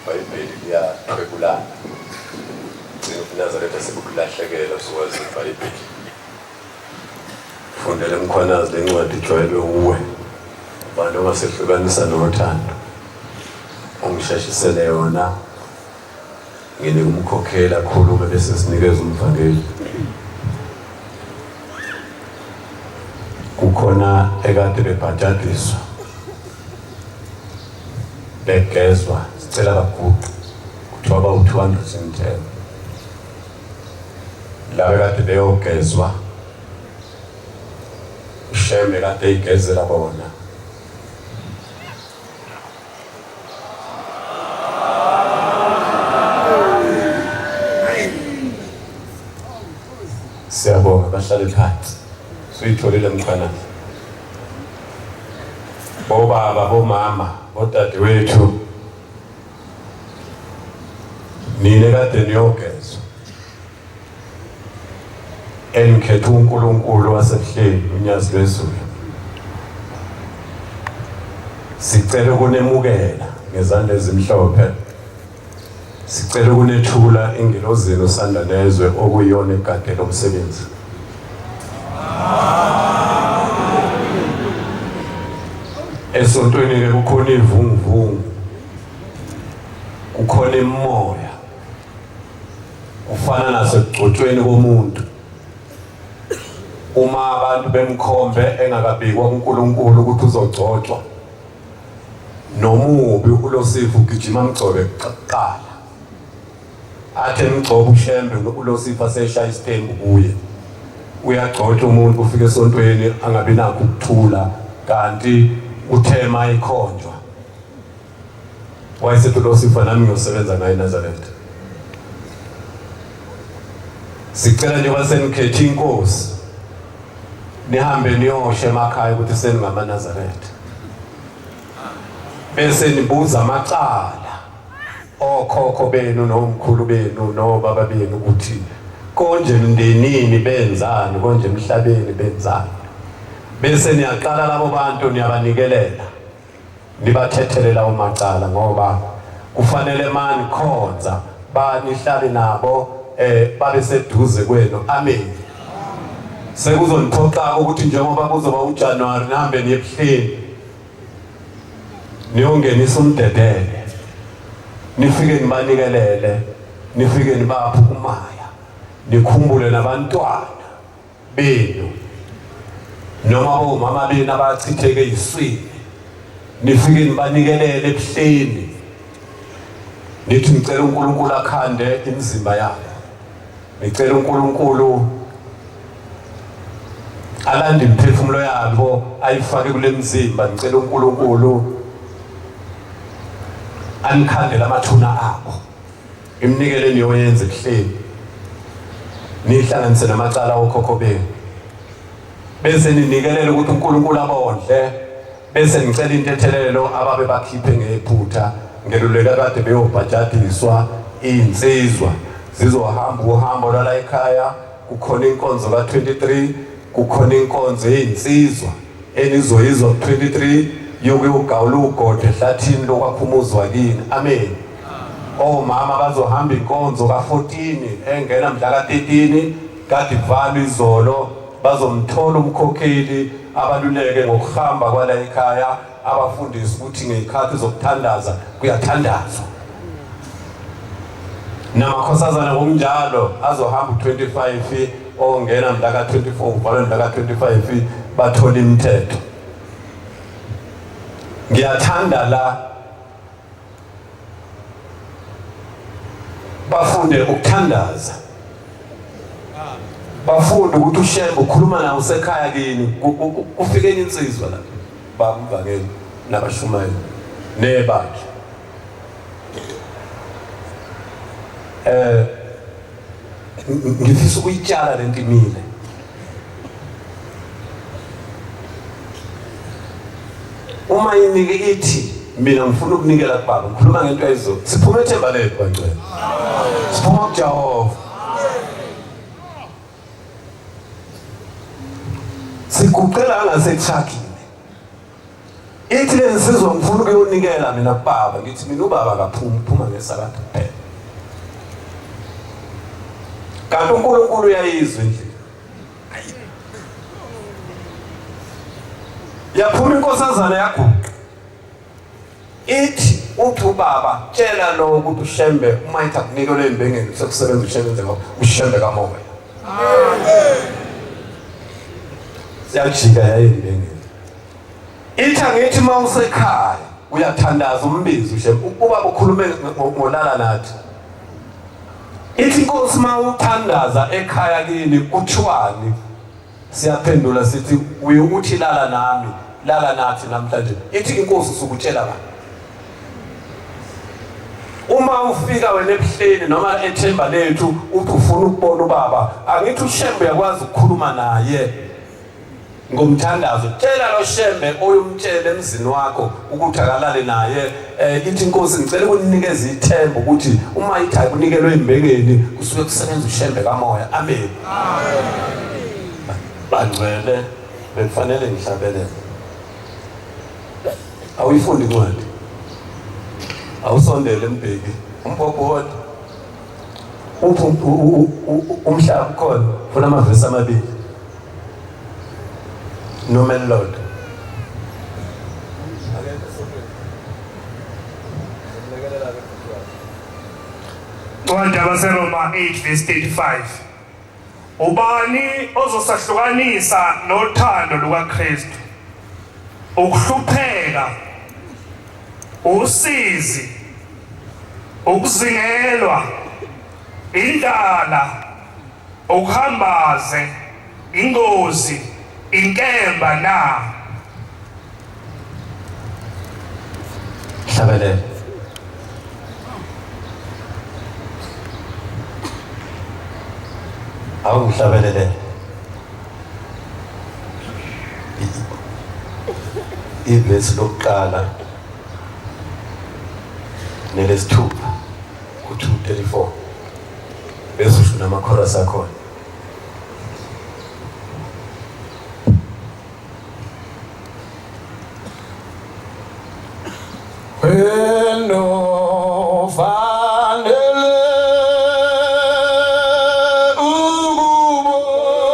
iBhayibheli liyathwebulana. Nazaretha sekulahlekela sikwazi iBhayibheli. Fundela Mkhwanazi lencwadi ijwayelwe uwe. Abantu ongasehlukanisa nothando. Ungishashisele yona. Ngine kumkhokhela khuluma bese sinikeza umvangeli. Kukhona ekade bebhajadiswa. Begezwa sicela kakhulu kuthiwa bawu-200 imithelo. Laba kade beyogezwa usheme kade eyigezela bona. Siyabonga bahlale phansi. Suyitholile Mkhwanazi. Bobaba, bomama, odadewethu. Nine kade niyogezwa. Enikhetha uNkulunkulu wasebuhleni unyazi lwezulu. Sicela ukunemukela ngezandla ezimhlophe. Sicela ukunethula ingelozini osanda nezwe okuyiyona egade lomsebenzi. Esontweni ke kukhona ivunguvungu. Kukhona imoya. Kufana nasegcotshweni komuntu. Uma abantu bemkhombe engakabikwa kuNkulunkulu ukuthi uzogcotshwa. Nomubi uLosifu ugijima mgcobe kuqala. Athe mgcobo ushembe uLosifu aseshaya isithembu kuye. Uyagcotshwa umuntu ufike esontweni angabi nakho ukuthula kanti uthema ikhonjwa. Wayesethi uLosifu nami ngiyosebenza naye eNazaretha. Sicela nje basenikhethe inkosi. Nihambe niyoshe emakhaya ukuthi seningama Nazaretha. Bese nibuza amacala okhokho benu nomkhulu benu nobaba benu ukuthi konje ndenini benzani konje emhlabeni benzani. Bese niyaqala labo bantu niyabanikelela. Nibathethelela umacala ngoba kufanele mani khonza banihlale nabo babe seduze kwenu. Amen. Sekuzoniphoqa ukuthi njengoba kuzoba uJanuary nihambe niyebuhleni. Niyongenisa umdedele. Nifike nibanikelele, nifike nibaphe umaya. Nikhumbule nabantwana benu. Noma omama benu abachitheke iswini. Nifike nibanikelele ebuhleni. Nithi ngicela uNkulunkulu akhande imizimba yabo. Ngicela uNkulunkulu alande imphefumulo yabo ayifake kule mzimba. Ngicela uNkulunkulu anikhandele amathuna abo. Imnikele niyoyenza ebuhleni. Nihlanganise namacala okhokho benu. Bese ninikelela ukuthi uNkulunkulu abondle. Bese ngicela intethelelo ababe bakhiphe ngephutha ngeluleka kade beyobhajadiswa insizwa zizohamba uhambo lala ekhaya. Kukhona inkonzo ka23, kukhona inkonzo yezinsizwa enizoyizwa ku23 yokuyogawula uGode ehlathini lokwaphumuzwa kini. Amen. Omama bazohamba inkonzo ka14 engena mhla ka13 kade ivalwe izolo. Bazomthola umkhokheli abaluleke ngokuhamba kwala ekhaya abafundisi ukuthi ngezikhathi zokuthandaza kuyathandazwa. Namakhosazana ngokunjalo azohamba u25 ongena mhla ka24 uvalwe mhla ka25 bathola imithetho. Ngiyathanda la bafunde ukuthandaza. Bafunde ukuthi ushembe ukhuluma nawe usekhaya kini kufike insizwa la bamvangeli nabashumayeli nebandla. Ngifisa ukuyitshala lento imile. Uma inike ithi mina ngifuna ukunikela kubaba ngikhuluma ngento eyizo. Siphuma ethemba lethu bangcwele. Siphuma kuJehova. Sikucela angasekushakile. ithi le nsizwa ngifuna ukuyonikela mina kubaba ngithi mina ubaba akaphumi uphuma ngesakade kuphela kanti uNkulunkulu uyayizwa nje yaphuma inkosazana yaguqa ithi uthi ubaba tshela lo ukuthi uShembe uma ithi akunikele embengeni sekusebenza uShembe ngakho uShembe kamoya amen siyajika yayembengeni ithi angithi mawusekhaya uyathandaza umbizo Ushembe ubaba ukhulume ngolala nathi ithi inkosi mawuthandaza ekhaya kini kuthiwani siyaphendula sithi uthi lala nami lala nathi namhlanje ithi inkosi usukutshela bani uma ufika wena ebuhleni noma ethemba lethu uthi ufuna ukubona ubaba angithi uShembe yakwazi ukukhuluma naye ngomthandazo tshela lo Shembe oyumtshela emzini wakho ukuthi akalale naye ithi inkosi ngicela ukunikeza ithemba ukuthi uma ithi akunikelwe embengeni kusuke kusebenza uShembe kamoya amen bangcwele bekufanele ngihlabelele awuyifundi incwadi awusondele embheki umpopho umhlaba khona ufuna amavesi amabili noma elilodwa Ncwadi yabaseRoma 8:35 Ubani ozosahlukanisa nothando lukaKristu ukuhlupheka usizi ukuzingelwa indlala ukuhambaze ingozi inkemba na hlabelele awuhlabelele ivesi lokuqala nelesithupha ku-2:34 bese usho namakhorasi akhona wena fanele ukubongwa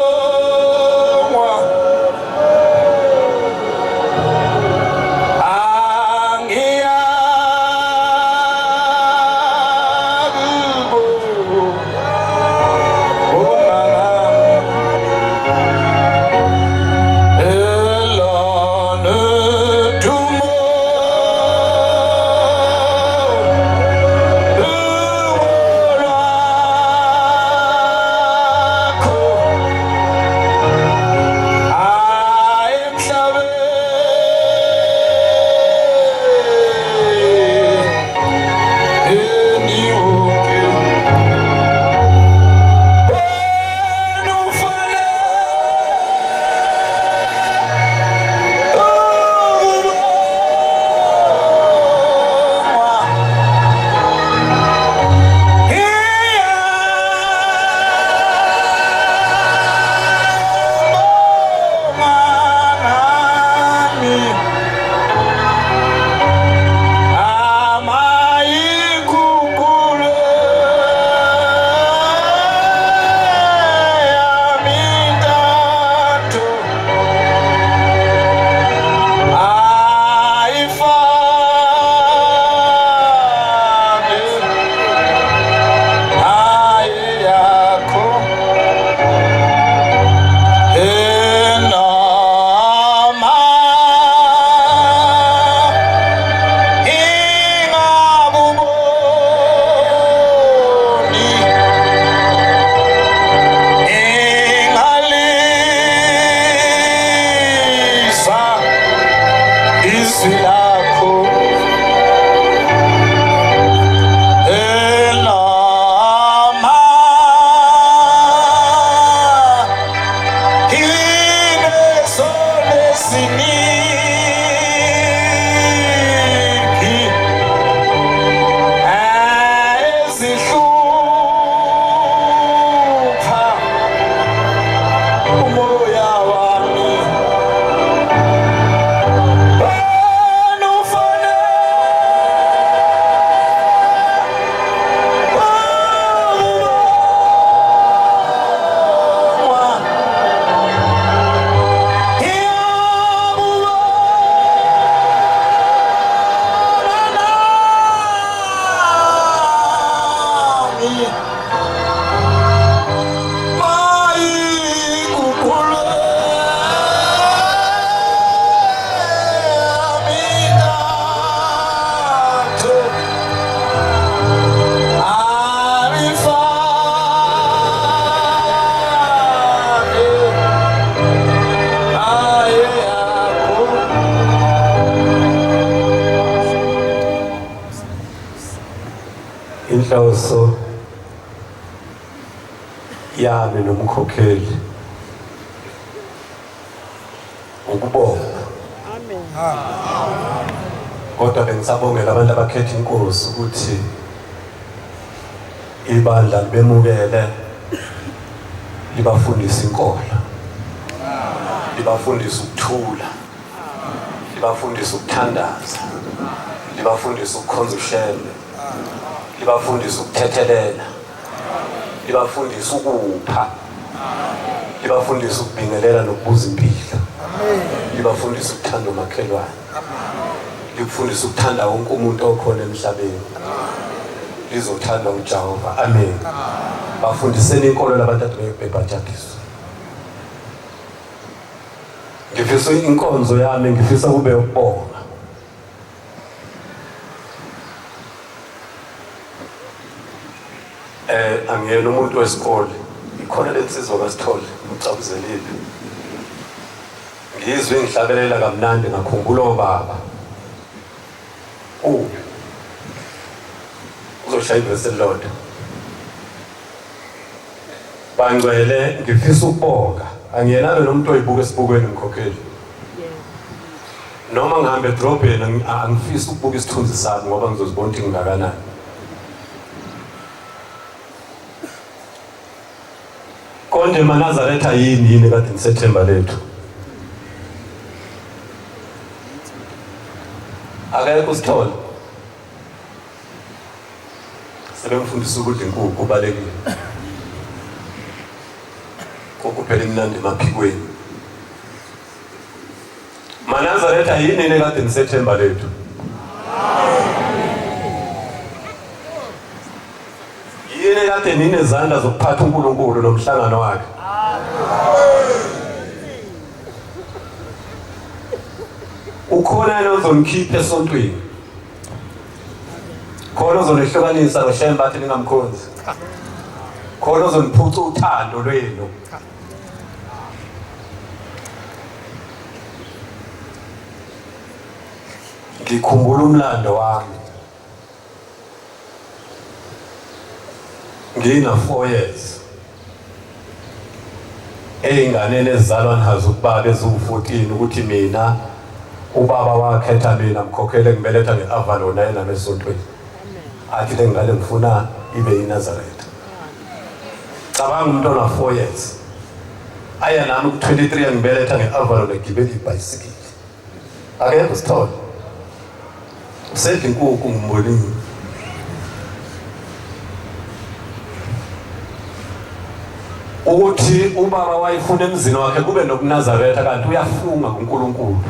inhloso yami nomkhokheli ukubonga. Kodwa bengisabongela abantu abakhetha inkosi ukuthi ibandla libemukele, libafundisa inkolo, libafundisa ukuthula, libafundisa ukuthandaza, libafundisa ukukhonza ushembe, libafundisa ukuthethelela, libafundisa ukupha, libafundisa ukubingelela nokubuza impilo, libafundisa ukuthanda umakhelwane, libafundisa ukuthanda wonke umuntu okhona emhlabeni, lizothanda uJehova. Amen. Bafundiseni inkolo labantu bebhajakiswa. Ngifisa inkonzo yami, ngifisa kube ukubonga. Angiyena umuntu wesikole, ikhona lensizwa kaSithole ucabuzelile. Ngizwe ngihlabelela kamnandi ngakhumbula obaba. Uzoshaya ivesi elilodwa. Bangcwele, ngifisa ukubonga. Angiyena nomuntu oyibuka esibukweni ngikhokheli. Noma ngihambe edrobheni angifisi ukubuka isithunzi sami ngoba ngizozibona ukuthi ngingakanani. Konje maNazaretha yini kade ngisethemba lethu. Akekho uSithole. Sebemfundisa ukudla inkukhu kubalekile. Kokuphela imnandi emaphikweni. maNazaretha yini kade ngisethemba lethu. Yini kade ninezandla zokuphatha uNkulunkulu nomhlangano wakhe. Ukhona yena ozonikhipha esontweni. Khona ozonihlukanisa noshemba athi ningamkhonzi. Khona ozoniphuca uthando lwenu. Ngikhumbula umlando wami. Ngina 4 years. Eyinganeni ezizalwa ngihaza ukubaba eziwu14 ukuthi mina ubaba wakhetha mina mkhokhele ngibeletha ngeAvalon yena esontweni. Athi le ngane ngifuna ibe yiNazaretha. Cabanga umntwana 4 years. Aya nami ku23 yangibeletha ngeAvalon egibela ibhayisikili. Akekho uSithole. Usedla inkukhu ngimbolini. Ukuthi ubaba wayefuna emzini wakhe kube nokuNazaretha kanti uyafunga kuNkulunkulu.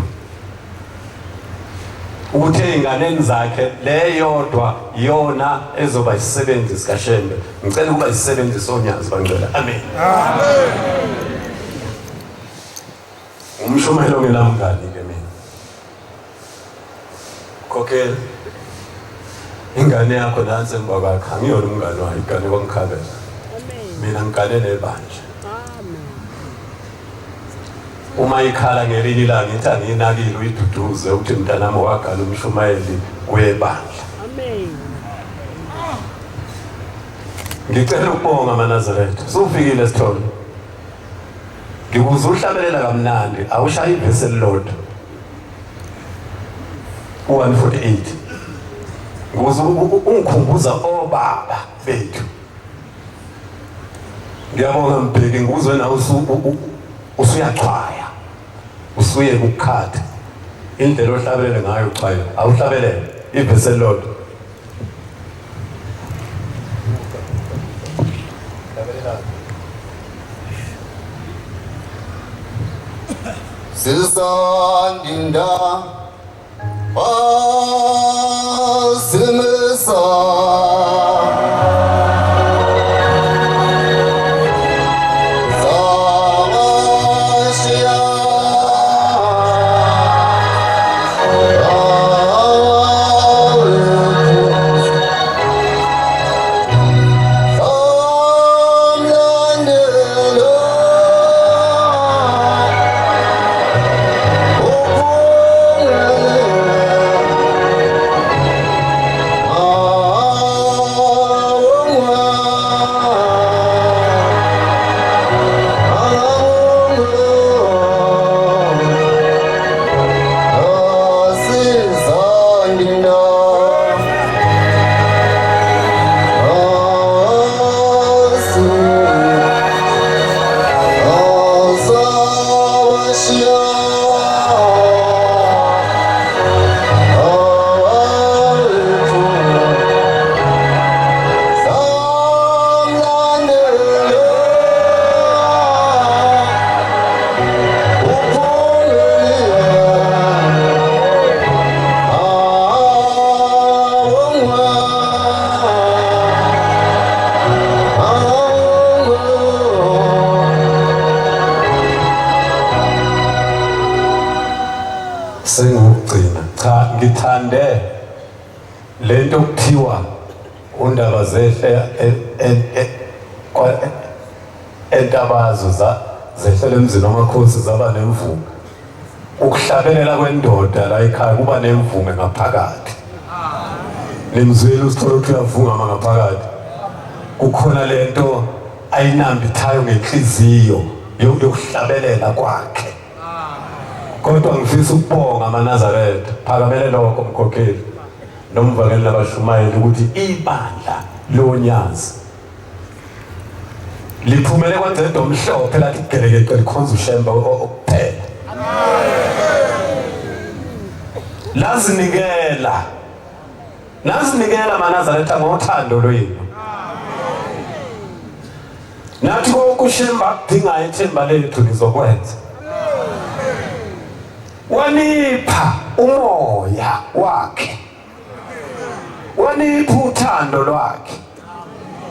Ukuthi einganeni zakhe leyodwa iyona ezoba isisebenzi sikaShembe. Ngicela ukuba isisebenzi sonyazi bangcwele. Amen. Amen. Umshumelo ngelamngani ke mina. Kokhela. Ingane yakho nansi emva kwakhe angiyona umngane wayo, igane kwangikhabela. Mina ngikane nebandla. Amen. Uma ikhala ngelinye ilanga ithi anginakile uyiduduze ukuthi mntanami wakhala umshumayeli webandla. Amen. Ngicela ukubonga maNazaretha. Sufikile Sithole. Ngikuza uhlabelela kamnandi, awushaya ivesi elilodwa. 148. Ngikuza ungikhumbuza obaba bethu. Ngiyabonga Mbheki, ngikuzwe nawe usuyachwaya. Usuye ukukhatha. Indlela ohlabelele ngayo uchwayo, awuhlabelele ivesi elilodwa. Sisandinda Simisa ngithande lento okuthiwa undaba zehle entabazo zehlele emzini wamakhosi zaba nemvume. Ukuhlabelela kwendoda la ekhaya kuba nemvume ngaphakathi. Nimzwile usithola ukuthi uyavunga ngaphakathi. Kukhona lento ayinambithayo ngenhliziyo yokuhlabelela kwakhe. Kodwa ngifisa ukubonga amaNazaretha, phakamele lokho mkhokheli nomvakeli nabashumayeli ukuthi ibandla loNyazi liphumele kwanzedo omhlophe lathi kugelekeke likhonza uShembe okuphela. Lazinikela amaNazaretha ngothando lwenu. Nathi kokuShembe akudinga ithemba lethu lizokwenza. Wanipha umoya wakhe, wanipha uthando lwakhe,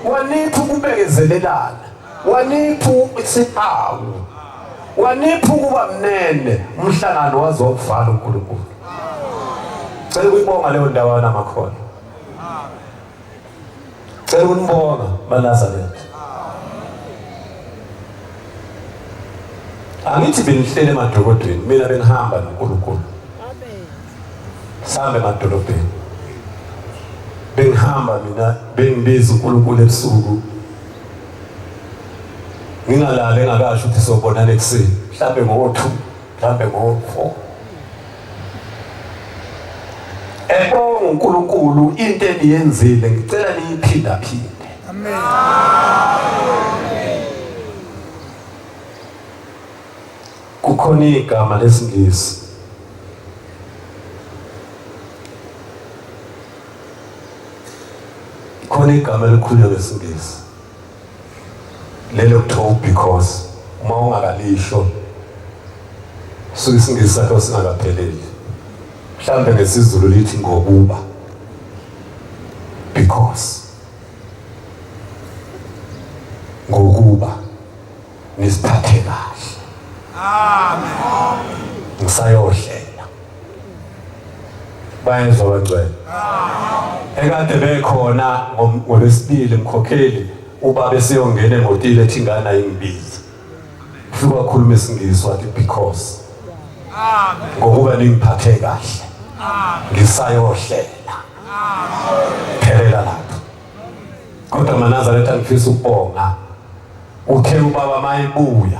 wanipha ukubekezelelana, wanipha isihawu, wanipha ukuba mnene umhlangano wazokuvala uNkulunkulu. Cela ukuyibonga leyo ndawana makhona. Cela ukunibonga maNazaretha. Angithi benihlele emadolobheni, mina benihamba noNkulunkulu. Sambe emadolobheni. Benihamba mina bengibiza uNkulunkulu ebusuku. Ngingalali engakasho ukuthi sobonana ekuseni, mhlambe ngo-2, mhlambe ngo-4. Ebonga uNkulunkulu into eniyenzile, ngicela niyiphindaphinde. Amen. Kukhona igama lesingisi khona igama elikhulu lesingisi lelo kuthiwa because uma ungakalisho suke isingisi sakho singakapheleli. Mhlambe ngesizulu lithi ngokuba, because ngokuba nisiphathe kahle. Amen. Ngisayohlela. Bayezwa abangcwele. Ekade bekhona ngolwesibili mkhokheli ubaba esiyongena emotile ethi ingane ayingibizi. Ufika wakhuluma isingisi wathi because. Amen. Ngokuba ningiphathe kahle. Amen. Ngisayohlela. Amen. Phelela lapho. Kodwa amaNazaretha ngifisa ukubonga. Uthe ubaba mayibuya.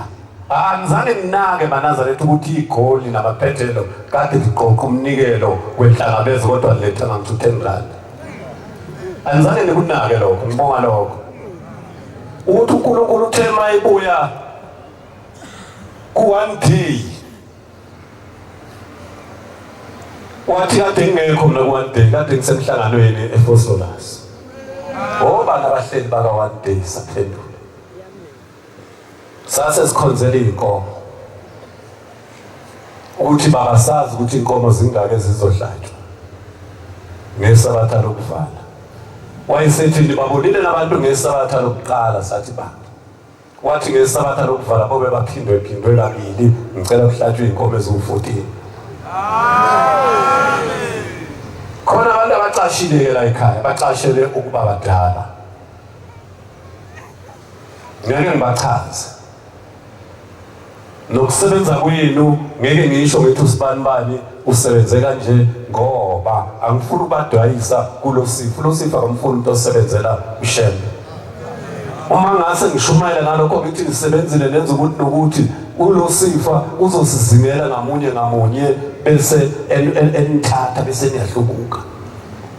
Angizange nginake amaNazaretha ukuthi igoli nabaphethelo kade liqoqa umnikelo wenhlangabezo kodwa letha ngithi 10 rand. Angizange nikunake lokho, ngibonga lokho. Uthi uNkulunkulu uthe mayibuya ku1 day. Wathi kade ngekho mina ku1 day, kade ngisemhlanganweni eFosolas. Ngoba nabahleli baka 1 day saphendula. Sase sikhonzela inkomo ukuthi babasazi ukuthi inkomo zingake zizohlatshwa ngesabatha lokuvala. Wayesethi nibabonile nabantu ngesabatha lokuqala sathi ba. Wathi ngesabatha lokuvala bobe baphindwe kabili ngicela kuhlatshwe inkomo eziwu14. Amen. Khona abantu abaqashile la ekhaya baqashele ukuba badala. Ngeke ngibachaze. Nokusebenza kwenu ngeke ngisho ngithi usibani usebenze kanje ngoba angifuni ukubadwayisa kulo sifo. Lo sifo akamfuni umuntu osebenzela uShembe. Uma ngase ngishumayela ngalokho ngithi ngisebenzile nenza ukuthi nokuthi kulo sifo uzosizingela ngamunye bese enithatha bese niyahlubuka.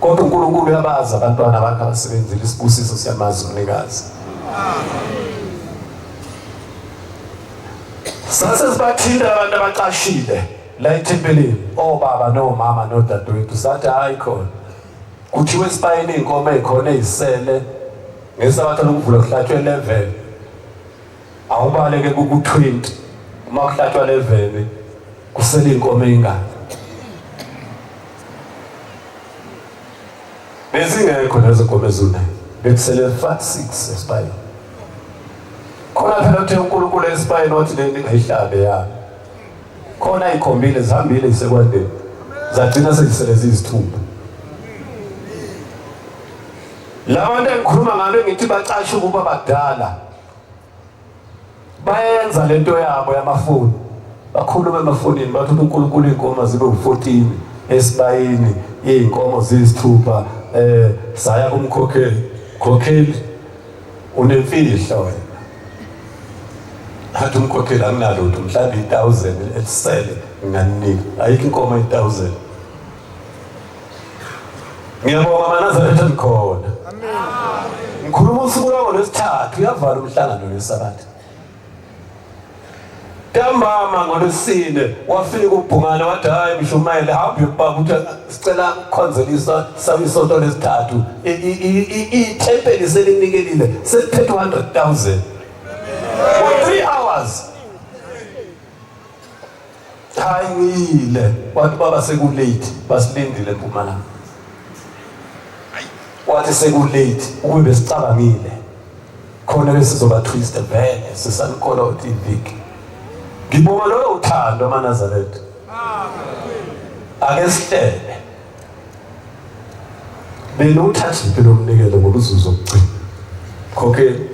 Kodwa uNkulunkulu uyabaza abantwana bakhe abasebenzile isibusiso siyamazi umnikazi. Sase sibathinda abantu abaqashile la ethempelini, obaba nomama nodadewethu sathi hayi khona kuthiwe esibayeni inkomo ezikhona ezisele ngesabatha lokuvula kuhlatshwe 11 awubaleke ku20 uma kuhlatshwa 11 kusele inkomo engane bezingekho lezo nkomo ezune bekusele 6 esibayeni. Khona phela uthe uNkulunkulu esibayeni wathi le ningayihlabe ya. Khona ikhombile zihambile isekwandeni. zagcina seziselezi izithupha. Labantu engikhuluma ngalo ngithi bacashe ukuba badala bayenza lento yabo yamafoni, bakhuluma emafonini bathi uNkulunkulu inkomo zibe u14 esibayini, inkomo zizithupha, saya kumkhokheli unemfihlo wena. Hathi umkhokheli anginalo ukuthi mhlawumbe 1000 elisele nganinika, ayikho inkomo 1000. Ngiyabonga amaNazaretha nikhona. Amen. Ngikhuluma usuku lwako lwesithathu, uyavala umhlangano weSabatha. Ntambama ngolwesine wafika uBhungane wathi hayi Mshumayeli hamba uyobaba ukuthi sicela ukukhonzelisa sabe isonto lesithathu. Ithempeli selinikelile seliphethe 100,000. For 3 hours. Hayi ngile wathi baba sekulate basilindile eMpumalanga. Wathi sekulate ukube besicabangile khona besizoba twist vele sisanikhola uthi iviki. Ngibonga lo uthando amaNazaretha. Ake sihlele. Bena uthathe impilo omnikelo ngoba uzuzokugcina. Khokheli.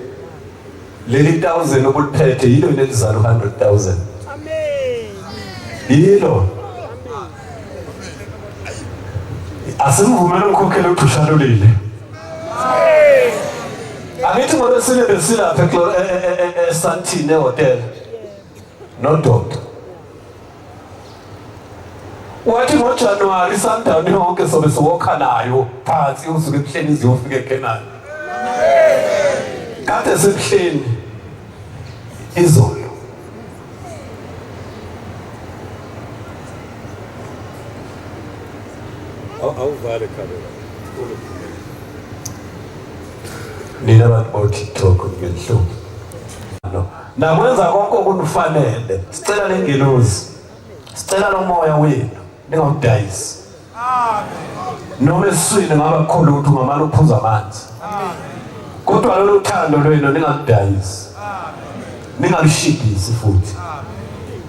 Leli 1000 okuliphethe yilo nelizalo 100,000. Amen. Yilo. Asimvumela umkhokheli ukuthi ushalulile. Angithi ngolwesine besilapha eSantini ehotel. No doctor. Wathi ngoJanuary Sundown yonke sobe siwokha nayo phansi usuke ebuhleni iziyofika eKenani. Kade sebuhleni izolo. Awuvale kamera. Nina abantu boTikTok ngenhlungu. Nakwenza konke okufanele. Sicela lengelozi. Sicela lomoya wenu ningawudayisi. Amen. Noma eswini ngaba khona ukuthi ngamalo uphuza amanzi. Amen. Kodwa lolu thando lwenu ningaludayisi. Amen. Ningalishibisi futhi. Amen.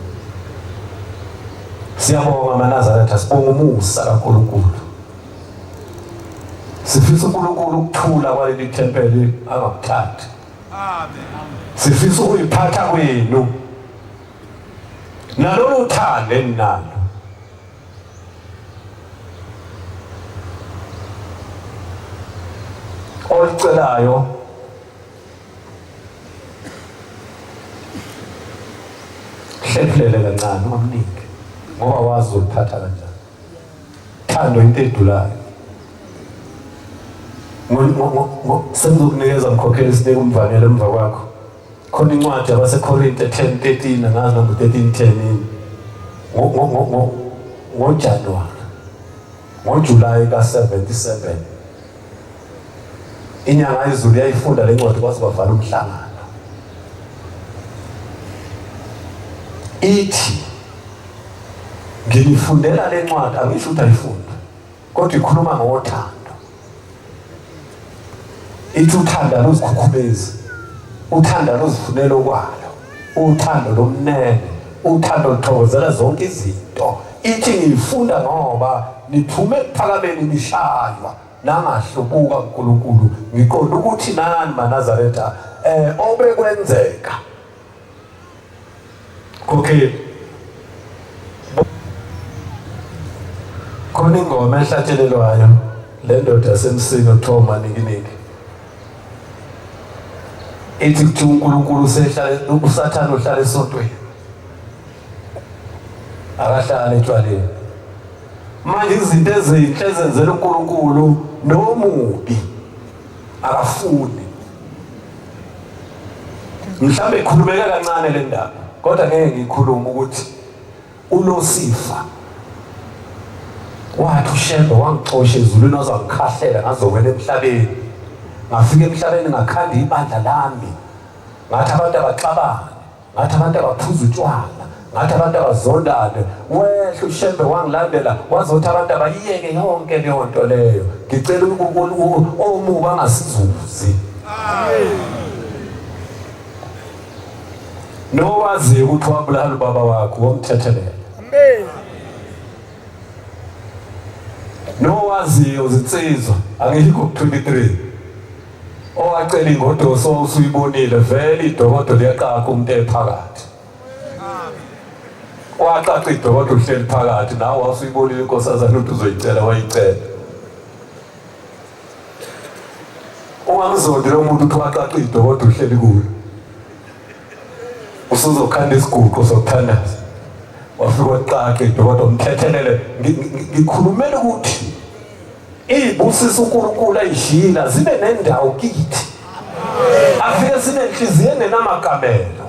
Siyabonga amaNazaretha, sibonga umusa kaNkulunkulu. Sifisa uNkulunkulu ukuthula kwaleli thempeli angakuthathi. Amen. Sifisa ukuyiphatha kwenu nalolu uthando enalo. Olicelayo hlephulele kancane ungamniki ngoba wazi ukuphatha kanjani. Thando into edulayo. Sengizokunikeza umkhokheli sinike umvanelo emva kwakho. Khona incwadi yabaseKorinte 10:13 ngazi noma 13:10 ngoJanuwari ngoJulayi ka77 inyanga yezulu yayifunda lencwadi kwaze kwavala umhlangano. Ithi ngilifundela lencwadi angisho ukuthi ayifunda kodwa ikhuluma ngothando. Ithi uthanda lozikhukhumezi, uthanda lozifunela okwalo, uthando lomnene, uthando luthokozela zonke izinto. Ithi ngifunda ngoba niphume ephakameni nishaywa nangahlubuka uNkulunkulu. Ngiqonda ukuthi nani maNazaretha obekwenzeka. Okay. Khona ingoma ehlatshelelwayo le ndoda yasemsini othiwa uManikiniki. Ethi kuthi uNkulunkulu uSathane uhlala esontweni. Akahlala etshwaleni. Manje izinto ezinhle ezenzela uNkulunkulu nomubi akafuni. Mhlawumbe ikhulumeka kancane le ndaba kodwa ngeke ngikhulume ukuthi uNosifa wathi uShembe wangixosha ezulwini ozangikhahlela ngazowela emhlabeni. Ngafika emhlabeni ngakhanda ibandla lami. Ngathi abantu abaxabane, ngathi abantu abaphuza utshwala, ngathi abantu abazondane. Wehle uShembe wangilandela wazothi abantu abayiyeke yonke leyo nto leyo. Ngicela uNkulunkulu omubi angasizuzi. Amen. Nowazi ukuthi wabulala ubaba wakho womthethelela. Amen. nowaziyo uzinsizwa angikho 23 owacela ingodoso usuyibonile vele idokodo liyaqaka umuntu ephakathi waqaqa idokodo uhleli phakathi nawe wasuyibonile inkosazana ukuthi uzoyicela wayicela ungamzondi lo muntu uthi waqaqa idokodo uhleli kuyo usuzokhanda isiguqo sokuthandaza wafika waqaqa idokodo umthethelele ngikhulumela ukuthi izibusiso uNkulunkulu ayishila zibe nendawo kithi afike sinenhliziyo enenamagamelo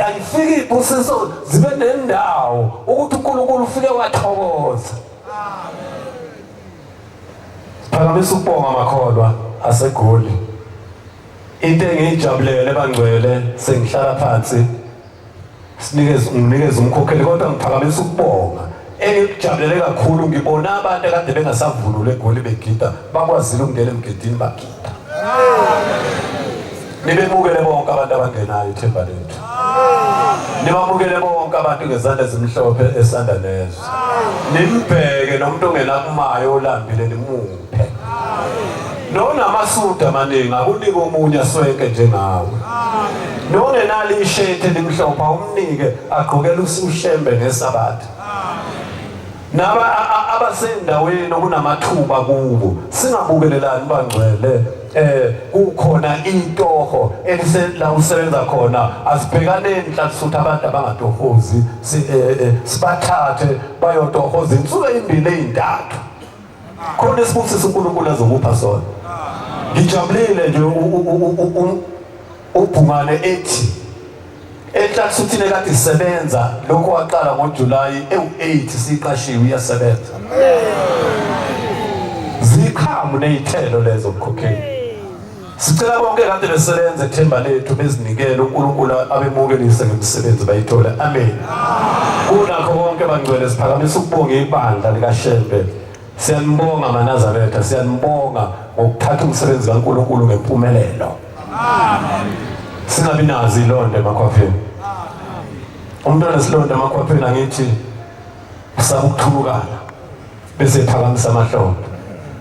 ayifike izibusiso zibe nendawo ukuthi uNkulunkulu ufike wathokoza phakamisa ukubonga amakholwa asegoli into engijabulele bangcwele sengihlala phansi nginikeza umkhokheli kodwa ngiphakamisa ukubonga engijabulele kakhulu ngibona abantu kade bengasavunule egoli begida bakwazile ukungena emgidini bagida nibemukele bonke abantu abangenayo ithemba lethu nibamukele bonke abantu ngezandla ezimhlophe esanda nezo nimbheke nomuntu ongenakumayo olambile nimuphe nonamasuda amaningi akunika omunye aswenke njengawe nongenalo ishethe elimhlophe umnike agqokele usushembe ngesabatha naba abasendaweni okunamathuba kubo singabukelelani bangcwele kukhona intoho elisela usebenza khona asibhekane enhlanhla abantu abangatohozi sibathathe bayotohoza insuku ezimbili ezintathu khona isibusisa uNkulunkulu azokupha sona ngijabulile nje uBhungane ethi enhlanhla kade isebenza lokho waqala ngoJuly 8 siqashiwe iyasebenza zikhamu nezithelo lezo mkhokheli sicela bonke kade besebenza ethemba lethu bezinikele uNkulunkulu abemukelise ngemisebenzi bayithola amen kunakho konke bangcwele siphakamisa ukubonga ibandla likaShembe siyanibonga maNazaretha siyanibonga ngokuthatha umsebenzi kaNkulunkulu ngempumelelo amen singabi nazi ilonde emakhwapheni umuntu onesilonde emakhwapheni angithi usaba ukuthulukana bese ephakamisa amahlombe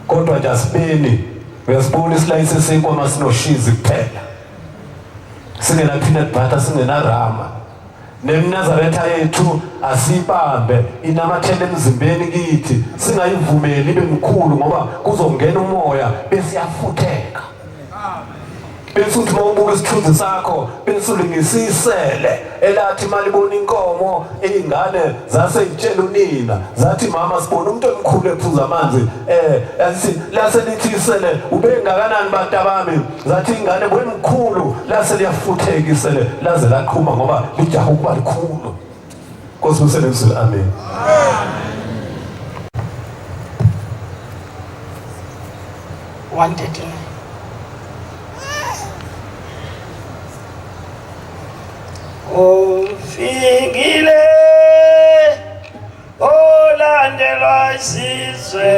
kodwa nje asibeni uyasibona isilayisi senkomo sinoshizi kuphela singena peanut butter singena rama neMnazaretha yethu asibambe inamathele emzimbeni kithi singayivumeli ibe mkhulu ngoba kuzongena umoya bese yafutheka bese uthi mawubuka isithunzi sakho bese ulingisisele elathi malibona inkomo izingane zaseyitshela unina zathi mama sibona umuntu omkhulu ephuza amanzi yathi laselithisele ubengakanani bantu abami zathi ingane bwemkhulu laseliyafuthekisele laze laqhuma ngoba lijaha ukuba likhulu Nkosi usebenze amen wanted Ofikile olandelwa isizwe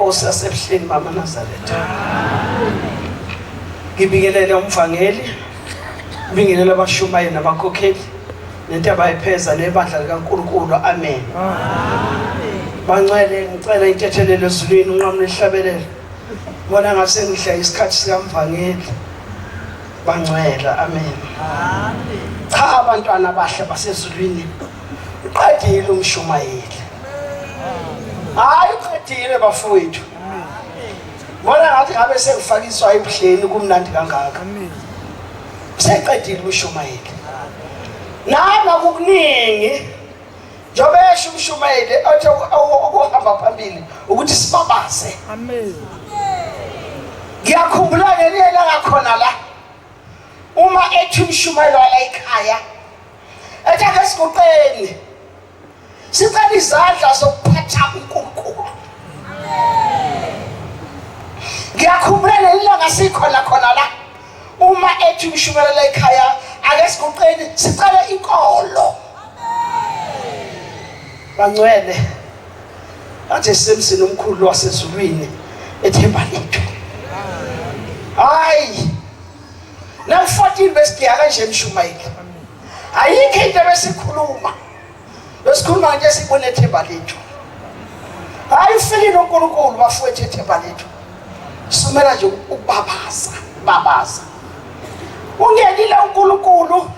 Nkosi yasebuhleni mama Nazareth. Ngibingelele umvangeli, ngibingelele abashumayeli nabakhokheli nento abayipheza nebandla likaNkulunkulu. Amen. Bangcwele ngicela intethelelo ezulwini unqamule ihlabelelo. Bona ngase ngidla isikhathi sikamvangeli. Bangcwele. Amen. Cha abantwana abahle basezulwini. Uqedile umshumayeli. Hayi uqedile bafowethu. Bona ngathi ngabe sengifakiswa ebuhleni kumnandi kangaka. Seqedile umshumayeli. Nama kukuningi. Jobesha umshumayeli athi ukuhamba phambili ukuthi sibabaze. Amen. Ngiyakhumbula ngelila ngakhona la. Uma ethi umshumayeli wala ekhaya. Ethi ake sikuqeni. Sicela izandla zokuphatha uNkulunkulu. Ngiyakhumbula lelanga sikhona khona la. Uma ethi umshumayeli la ekhaya ake sikuqeni sicela inkolo. Bangcwele. Athi Samson omkhulu wasezulwini ethemba lethu. Hayi. Na 14 besiya kanje umshumayeli. Ayikho into besikhuluma. Besikhuluma nje sibone ethemba lethu. Hayi ufile noNkulunkulu bafowethu ethemba lethu. Sumela nje babaza. Ungenile uNkulunkulu.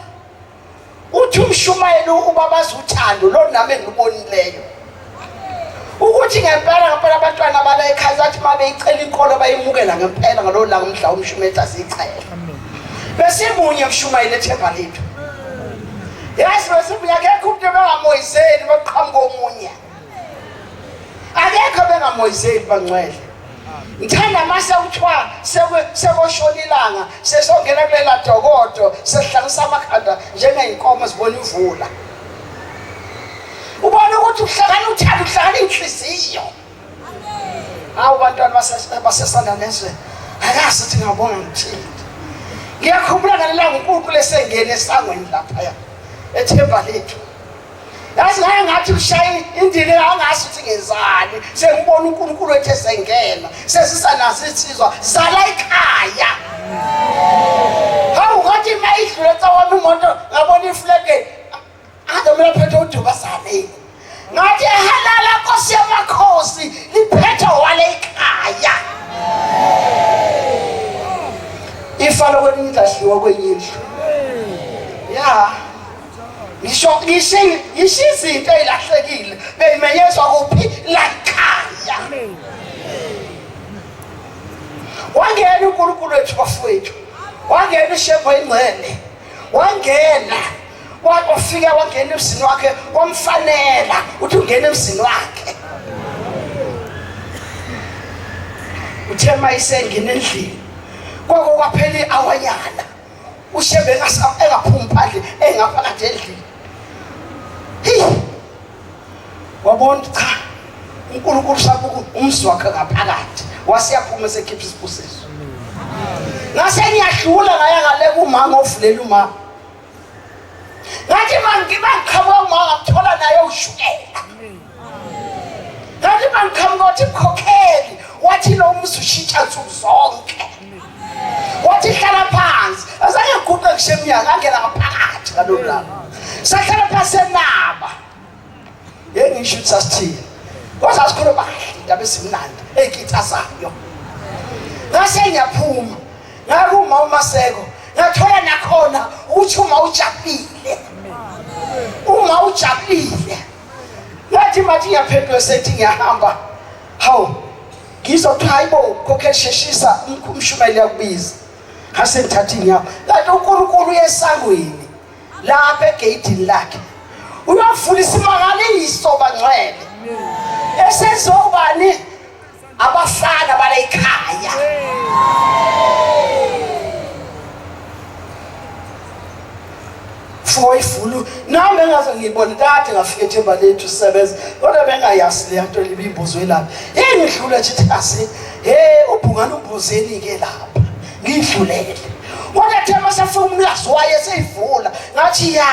Uthi umshumayeli ubabaza uthando lo nami engibonileyo. Ukuthi ngempela abantwana bala ekhaya bathi mabe icela inkolo bayimukela ngempela ngalo la umhla umshumayeli asichela. Besimunye umshumayeli ethemba lethu. Yazi besibuya akekho umuntu bengamoyizeli baqhamuka omunye. Akekho bengamoyizeli bangcwele. Ngithanda mase uthiwa sekoshonilanga sesongena kulela dokodo sehlangisa amakhanda njengeinkomo zibona ivula. Ubona ukuthi uhlakani uhlakani inhliziyo. Hawu bantwana basesana neswe akazi ukuthi ngabonga ngithini. Ngiyakhumbula ngalelanga uNkulunkulu esengene esangweni lapha ethemba lethu. Yazi ngaye ngathi ushaye indile angazi ukuthi ngezani sengibona uNkulunkulu ethe sengena sesisanazo isizwa sala ekhaya. Hawu ngathi mayidlule tsawona umuntu ngabona iflege adomela phethe uduba sale. Ngathi halala Nkosi yamakhosi liphethe wale ekhaya. Ifalo kwelinye idahliwa kwenye indlu. Ya. Ngisho izinto ezilahlekile beyimenyezwa kuphi la ekhaya. Wangena uNkulunkulu wethu bafowethu. Wangena uShembe ingcele. Wangena wafika wangena emzini wakhe wamfanela uthi ungena emzini wakhe. Uthe mayisengena endlini. Kwaphela awanyana. uShembe engaphumi phandle engaphakathi endlini. Wabona cha uNkulunkulu sabuku umzwakhe ngaphakathi wasiyaphuma esekhipha isibusiso. Ngase ngiyadlula ngaya ngale kumama ovulela umama. Ngathi mangiqhamuka umama ngithola naye ushukela. Ngathi mangiqhamuka uthi khokheli wathi lo umzi ushintsha nsuku zonke. Wathi hlala phansi azange uguqe kushemnyaka angena ngaphakathi kalolu labo. Sahlala phansi enaba. Yengisho ukuthi sasithini. Kwaze asikhuluma indaba esimnandi ekithasayo. Ngase ngiyaphuma. Ngakuma uMaseko. Ngathola nakhona ukuthi uma ujabulile. Uma ujabulile. Ngathi mathi ngiyaphendula sethi ngiyahamba. Hawu. Ngizothi hayibo kokhe sheshisa umshumayeli yakubiza. Ngase ngithatha inyawo. Kanti uNkulunkulu uyesangweni lapha egate lakhe. Uyavula isimangaliso bangcwele. Esezobani abafana bala ekhaya. Foyifulu nami engaze ngibone kade ngafika ethemba lethu sebenza kodwa bengayazi le nto libimbuzo elapha. Ngidlula nje asi ubhungana ubuzeni ke lapha. Ngidlulele. Kodwa thema safuna umlazi waye seyivula ngathi ya.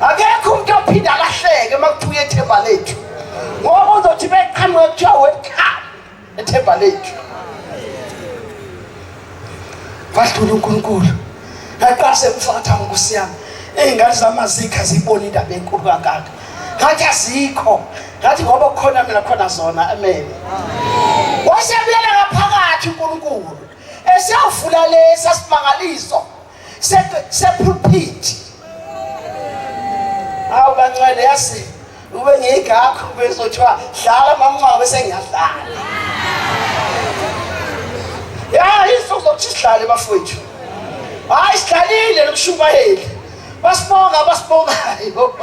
Akekho umuntu ophinda lahleke makuthuye ethemba lethu. Ngoba uzothi beqhamuka kuthiwa welcome. ethemba lethu. Badlula uNkulunkulu aqase mfaka Nkosi yami ey'ngane zamazikha zibona indaba enkulu kangaka ngathi azikho ngathi ngoba kukhona mina khona zona amen. Wasebuyela ngaphakathi uNkulunkulu esiyavula lesa simangaliso sepulpit. Awu kancane yasi ube ngigakho bezothiwa dlala mamncwa bese ngiyadlala. Ya isozokuthi sidlale bafowethu. Hayi sidlalile nokushumayeli. Basibonga basibongayo.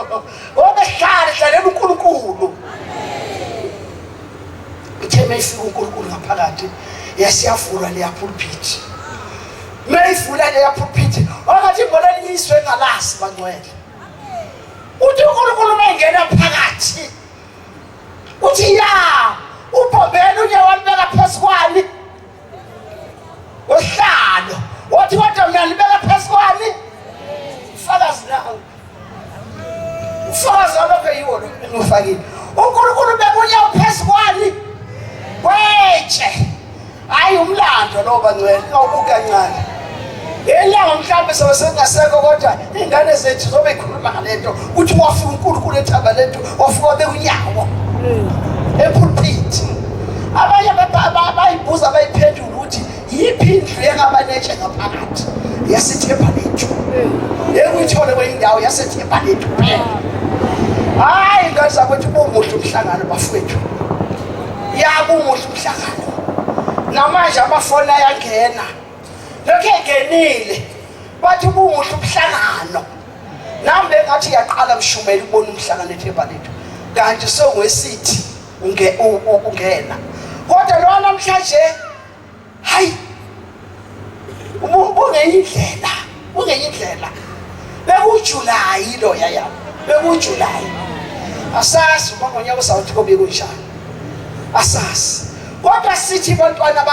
Obehlala dlalela uNkulunkulu. Uthe mayifika uNkulunkulu ngaphakathi yasiyavula leya pulpit. Mayifula leya pulpit ongathi ngibona linyiswe ngalasi bangcwele. Uthi uNkulunkulu mayingena phakathi. Uthi ya uBhobheni unye walibeka phezu kwani. Ohlalo wathi kodwa mina libeka phezu kwani. Ufakazi nawo. Ufakazi lokho yiwo lo engifakile. uNkulunkulu bekunya phezu kwani. Wetshe. Hayi umlando lo bangcwele awubuka kancane. Elanga mhlawumbe sesengasekho kodwa ingane zethu zobe ikhuluma ngalento uthi wafika uNkulunkulu ethaba lento wafika bekunyawo epulpit. Abanye bayibuza bayiphendula ukuthi yiphi indlu engabanetshe ngaphakathi yasithemba lethu. Ekuyithole kweyindawo yasithemba lethu. Hayi ngani zakwethu umuhle umhlangano bafowethu. Yakumuhle umhlangano. Namanje amafoni ayangena. Lokho engenile. Bathi umuhle umhlangano. Nami bengathi yaqala mshumela ubona umhlangano ethemba lethu. Kanti songwesithi ungena. Kodwa lo namhlanje hayi ungeyindlela bekuJuly lo yaya bekuJuly asasi uma ngonyaka usawuthi kobe kunjani asasi kodwa sithi bantwana